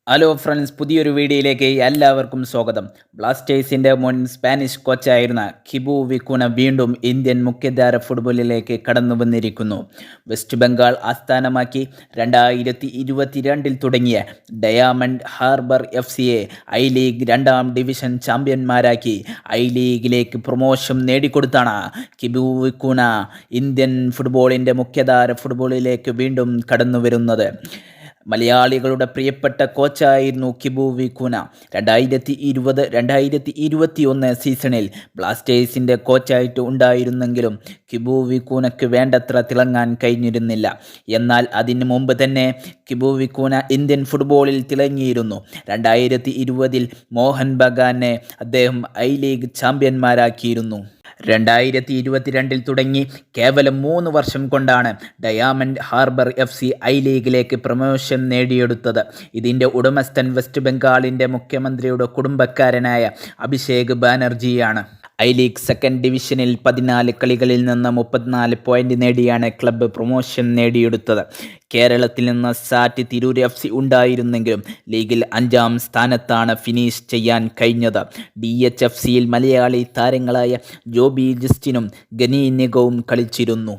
Hello friends, പുതിയൊരു വീഡിയോയിലേക്ക് എല്ലാവർക്കും സ്വാഗതം. ബ്ലാസ്റ്റേഴ്സിൻ്റെ മുൻ സ്പാനിഷ് കോച്ചായിരുന്ന കിബു വിക്കുന വീണ്ടും ഇന്ത്യൻ മുഖ്യധാര ഫുട്ബോളിലേക്ക് കടന്നു വന്നിരിക്കുന്നു. വെസ്റ്റ് ബംഗാൾ ആസ്ഥാനമാക്കി 2022 തുടങ്ങിയ ഡയമണ്ട് ഹാർബർ FCയെ ഐ ലീഗ് 2ാം ഡിവിഷൻ ചാമ്പ്യന്മാരാക്കി ഐ ലീഗിലേക്ക് പ്രൊമോഷൻ നേടിക്കൊടുത്താണ് കിബു വിക്കുന ഇന്ത്യൻ ഫുട്ബോളിൻ്റെ മുഖ്യധാര ഫുട്ബോളിലേക്ക് വീണ്ടും കടന്നു വരുന്നത്. മലയാളികളുടെ പ്രിയപ്പെട്ട കോച്ചായിരുന്നു കിബു വിക്കുന. 2020-2021 സീസണിൽ ബ്ലാസ്റ്റേഴ്സിൻ്റെ കോച്ചായിട്ട് ഉണ്ടായിരുന്നെങ്കിലും കിബു വിക്കുനയ്ക്ക് വേണ്ടത്ര തിളങ്ങാൻ കഴിഞ്ഞിരുന്നില്ല. എന്നാൽ അതിനു മുമ്പ് തന്നെ കിബു വിക്കുന ഇന്ത്യൻ ഫുട്ബോളിൽ തിളങ്ങിയിരുന്നു. 2020 മോഹൻ ബഗാനെ അദ്ദേഹം ഐ ലീഗ് ചാമ്പ്യന്മാരാക്കിയിരുന്നു. 2022 തുടങ്ങി കേവലം 3 വർഷം കൊണ്ടാണ് ഡയമണ്ട് ഹാർബർ FC ഐ ലീഗിലേക്ക് പ്രൊമോഷൻ നേടിയെടുത്തത്. ഇതിൻ്റെ ഉടമസ്ഥൻ വെസ്റ്റ് ബംഗാളിൻ്റെ മുഖ്യമന്ത്രിയുടെ കുടുംബക്കാരനായ അഭിഷേക് ബാനർജിയാണ്. ഐ ലീഗ് 2nd ഡിവിഷനിൽ 14 കളികളിൽ നിന്ന് 34 പോയിന്റ് നേടിയാണ് ക്ലബ്ബ് പ്രൊമോഷൻ നേടിയെടുത്തത്. കേരളത്തിൽ നിന്ന് സാറ്റ് തിരൂർ FC ഉണ്ടായിരുന്നെങ്കിലും ലീഗിൽ 5ാം സ്ഥാനത്താണ് ഫിനിഷ് ചെയ്യാൻ കഴിഞ്ഞത്. DHFCയിൽ മലയാളി താരങ്ങളായ ജോബി ജസ്റ്റിനും ഗനി നിഗവും കളിച്ചിരുന്നു.